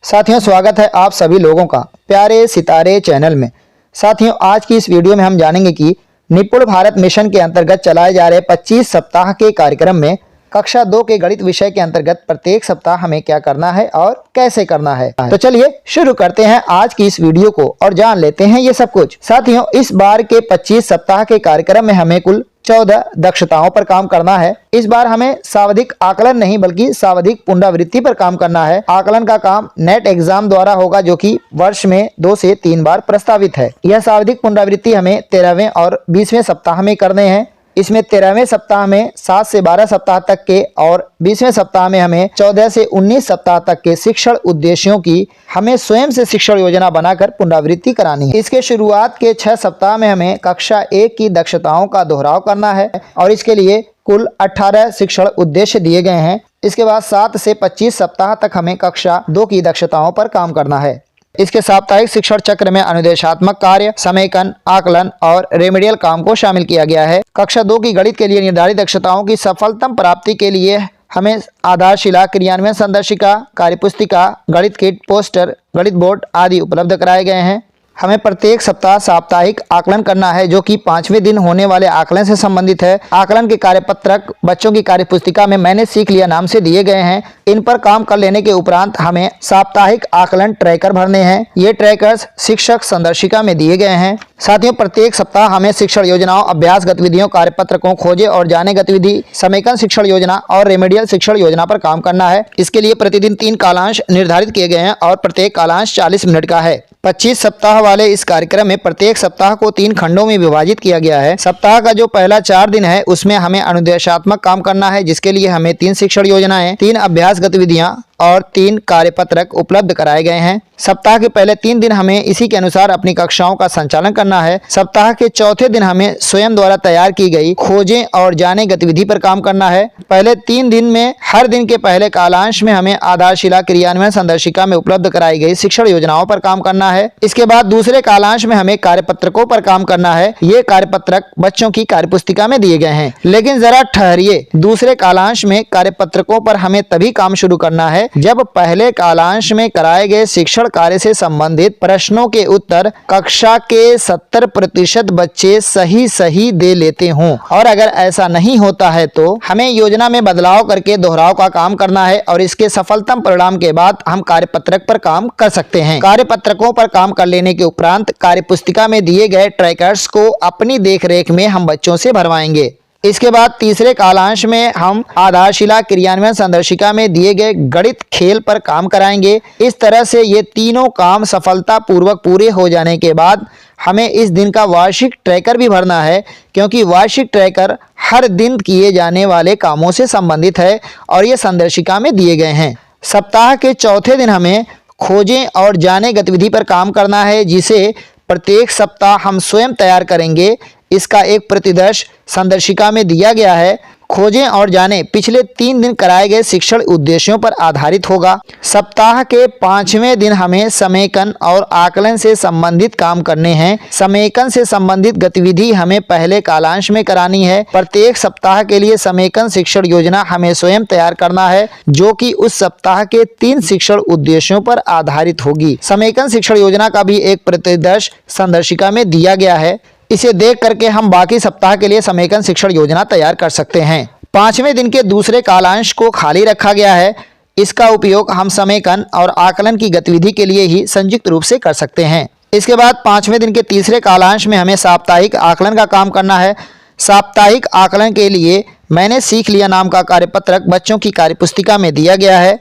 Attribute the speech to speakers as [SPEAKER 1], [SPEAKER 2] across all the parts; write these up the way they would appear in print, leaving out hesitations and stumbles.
[SPEAKER 1] साथियों, स्वागत है आप सभी लोगों का प्यारे सितारे चैनल में। साथियों, आज की इस वीडियो में हम जानेंगे कि निपुण भारत मिशन के अंतर्गत चलाए जा रहे 25 सप्ताह के कार्यक्रम में कक्षा 2 के गणित विषय के अंतर्गत प्रत्येक सप्ताह हमें क्या करना है और कैसे करना है। तो चलिए शुरू करते हैं आज की इस वीडियो को और जान लेते हैं ये सब कुछ। साथियों, इस बार के 25 सप्ताह के कार्यक्रम में हमें कुल 14 दक्षताओं पर काम करना है। इस बार हमें सावधिक आकलन नहीं बल्कि सावधिक पुनरावृत्ति पर काम करना है। आकलन का काम नेट एग्जाम द्वारा होगा जो कि वर्ष में 2 से 3 बार प्रस्तावित है। यह सावधिक पुनरावृत्ति हमें 13वें और 20वें सप्ताह में करने हैं। इसमें 13वें सप्ताह में 7 से 12 सप्ताह तक के और 20वें सप्ताह में हमें 14 से 19 सप्ताह तक के शिक्षण उद्देश्यों की हमें स्वयं से शिक्षण योजना बनाकर पुनरावृत्ति करानी है। इसके शुरुआत के 6 सप्ताह में हमें कक्षा 1 की दक्षताओं का दोहराव करना है और इसके लिए कुल 18 शिक्षण उद्देश्य दिए गए हैं। इसके बाद 7 से 25 सप्ताह तक हमें कक्षा 2 की दक्षताओं पर काम करना है। इसके साप्ताहिक शिक्षण चक्र में अनुदेशात्मक कार्य, समेकन, आकलन और रेमेडियल काम को शामिल किया गया है। कक्षा 2 की गणित के लिए निर्धारित दक्षताओं की सफलतम प्राप्ति के लिए हमें आधारशिला, क्रियान्वयन संदर्शिका, कार्यपुस्तिका, गणित किट, पोस्टर, गणित बोर्ड आदि उपलब्ध कराए गए हैं। हमें प्रत्येक सप्ताह साप्ताहिक आकलन करना है जो कि 5वें दिन होने वाले आकलन से संबंधित है। आकलन के कार्यपत्रक बच्चों की कार्यपुस्तिका में मैंने सीख लिया नाम से दिए गए हैं। इन पर काम कर लेने के उपरांत हमें साप्ताहिक आकलन ट्रैकर भरने हैं। ये ट्रैकर्स शिक्षक संदर्शिका में दिए गए हैं। साथियों, प्रत्येक सप्ताह हमें शिक्षण योजनाओं, अभ्यास गतिविधियों, कार्यपत्रकों, खोजे और जाने गतिविधि, समेकन शिक्षण योजना और रेमेडियल शिक्षण योजना पर काम करना है। इसके लिए प्रतिदिन 3 कालांश निर्धारित किए गए हैं और प्रत्येक कालांश 40 मिनट का है। 25 सप्ताह वाले इस कार्यक्रम में प्रत्येक सप्ताह को 3 खंडों में विभाजित किया गया है। सप्ताह का जो पहला 4 दिन है उसमें हमें अनुदेशात्मक काम करना है जिसके लिए हमें 3 शिक्षण योजनाएं, 3 अभ्यास गतिविधियां और 3 कार्यपत्रक उपलब्ध कराए गए हैं। सप्ताह के पहले 3 दिन हमें इसी के अनुसार अपनी कक्षाओं का संचालन करना है। सप्ताह के चौथे दिन हमें स्वयं द्वारा तैयार की गई खोजें और जाने गतिविधि पर काम करना है। पहले 3 दिन में हर दिन के पहले कालांश में हमें आधारशिला, क्रियान्वयन संदर्शिका में उपलब्ध कराई गई शिक्षण योजनाओं पर काम करना है। इसके बाद दूसरे कालांश में हमें कार्यपत्रकों पर काम करना है। ये कार्यपत्रक बच्चों की कार्यपुस्तिका में दिए गए हैं। लेकिन जरा ठहरिए, दूसरे कालांश में कार्यपत्रकों पर हमें तभी काम शुरू करना है जब पहले कालांश में कराए गए शिक्षण कार्य से संबंधित प्रश्नों के उत्तर कक्षा के 70% बच्चे सही दे लेते हों। और अगर ऐसा नहीं होता है तो हमें योजना में बदलाव करके दोहराव का काम करना है और इसके सफलतम परिणाम के बाद हम कार्यपत्रक पर काम कर सकते हैं। कार्यपत्रकों पर काम कर लेने के उपरांत कार्यपुस्तिका में दिए गए ट्रैकर्स को अपनी देखरेख में हम बच्चों से भरवाएंगे। इसके बाद तीसरे कालांश में हम आधारशिला, क्रियान्वयन संदर्शिका में दिए गए गणित खेल पर काम कराएंगे। इस तरह से ये तीनों काम सफलतापूर्वक पूरे हो जाने के बाद हमें इस दिन का वार्षिक ट्रैकर भी भरना है क्योंकि वार्षिक ट्रैकर हर दिन किए जाने वाले कामों से संबंधित है और ये संदर्शिका में दिए गए हैं। सप्ताह के चौथे दिन हमें खोजें और जाने गतिविधि पर काम करना है जिसे प्रत्येक सप्ताह हम स्वयं तैयार करेंगे। इसका एक प्रतिदर्श संदर्शिका में दिया गया है। खोजें और जाने पिछले 3 दिन कराए गए शिक्षण उद्देश्यों पर आधारित होगा। सप्ताह के 5वें दिन हमें समेकन और आकलन से संबंधित काम करने हैं। समेकन से संबंधित गतिविधि हमें पहले कालांश में करानी है। प्रत्येक सप्ताह के लिए समेकन शिक्षण योजना हमें स्वयं तैयार करना है जो कि उस सप्ताह के 3 शिक्षण उद्देश्यों पर आधारित होगी। समेकन शिक्षण योजना का भी एक प्रतिदर्श संदर्शिका में दिया गया है। इसे देख करके हम बाकी सप्ताह के लिए समेकन शिक्षण योजना तैयार कर सकते हैं। 5वें दिन के दूसरे कालांश को खाली रखा गया है। इसका उपयोग हम समेकन और आकलन की गतिविधि के लिए ही संयुक्त रूप से कर सकते हैं। इसके बाद 5वें दिन के तीसरे कालांश में हमें साप्ताहिक आकलन का काम करना है। साप्ताहिक आकलन के लिए मैंने सीख लिया नाम का कार्यपत्रक बच्चों की कार्यपुस्तिका में दिया गया है।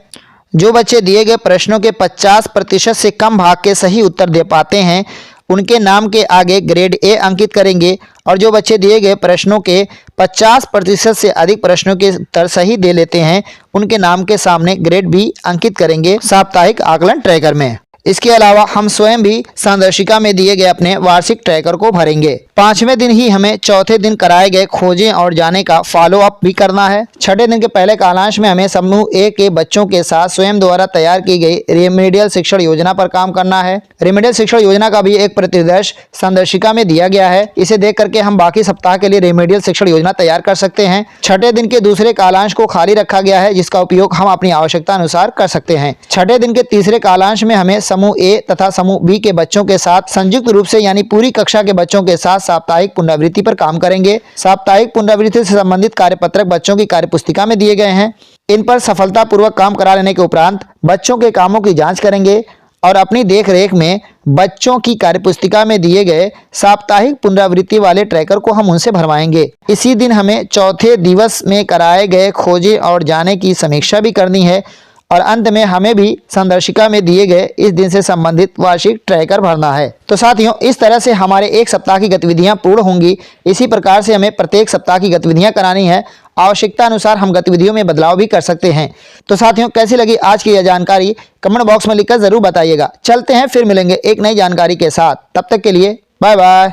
[SPEAKER 1] जो बच्चे दिए गए प्रश्नों के 50% से कम भाग के सही उत्तर दे पाते हैं उनके नाम के आगे ग्रेड ए अंकित करेंगे और जो बच्चे दिए गए प्रश्नों के 50% से अधिक प्रश्नों के उत्तर सही दे लेते हैं उनके नाम के सामने ग्रेड बी अंकित करेंगे साप्ताहिक आकलन ट्रैकर में। इसके अलावा हम स्वयं भी संदर्शिका में दिए गए अपने वार्षिक ट्रैकर को भरेंगे। 5वें दिन ही हमें चौथे दिन कराए गए खोजें और जाने का फॉलो अप भी करना है। 6ठे दिन के पहले कालांश में हमें समूह ए के बच्चों के साथ स्वयं द्वारा तैयार की गई रेमेडियल शिक्षण योजना पर काम करना है। रेमेडियल शिक्षण योजना का भी एक प्रतिदर्श संदर्शिका में दिया गया है। इसे देख करके हम बाकी सप्ताह के लिए रेमेडियल शिक्षण योजना तैयार कर सकते हैं। 6ठे दिन के दूसरे कालांश को खाली रखा गया है, जिसका उपयोग हम अपनी आवश्यकता अनुसार कर सकते हैं। 6ठे दिन के तीसरे कालांश में हमें समूह ए तथा समूह बी के बच्चों के साथ संयुक्त रूप से यानी पूरी कक्षा के बच्चों के साथ साप्ताहिक पुनरावृत्ति पर काम करेंगे। साप्ताहिक पुनरावृत्ति से संबंधित कार्यपत्रक बच्चों की कार्यपुस्तिका में दिए गए हैं। इन पर सफलतापूर्वक काम करा लेने के उपरांत बच्चों के कामों की जांच करेंगे और अपनी देखरेख में बच्चों की कार्यपुस्तिका में दिए गए साप्ताहिक पुनरावृत्ति वाले ट्रैकर को हम उनसे भरवाएंगे। इसी दिन हमें चौथे दिवस में कराए गए खोजे और जाने की समीक्षा भी करनी है और अंत में हमें भी संदर्शिका में दिए गए इस दिन से संबंधित वार्षिक ट्रैकर भरना है। तो साथियों, इस तरह से हमारे एक सप्ताह की गतिविधियां पूर्ण होंगी। इसी प्रकार से हमें प्रत्येक सप्ताह की गतिविधियां करानी है। आवश्यकता अनुसार हम गतिविधियों में बदलाव भी कर सकते हैं। तो साथियों, कैसी लगी आज की यह जानकारी कमेंट बॉक्स में लिखकर जरूर बताइएगा। चलते हैं, फिर मिलेंगे एक नई जानकारी के साथ। तब तक के लिए बाय बाय।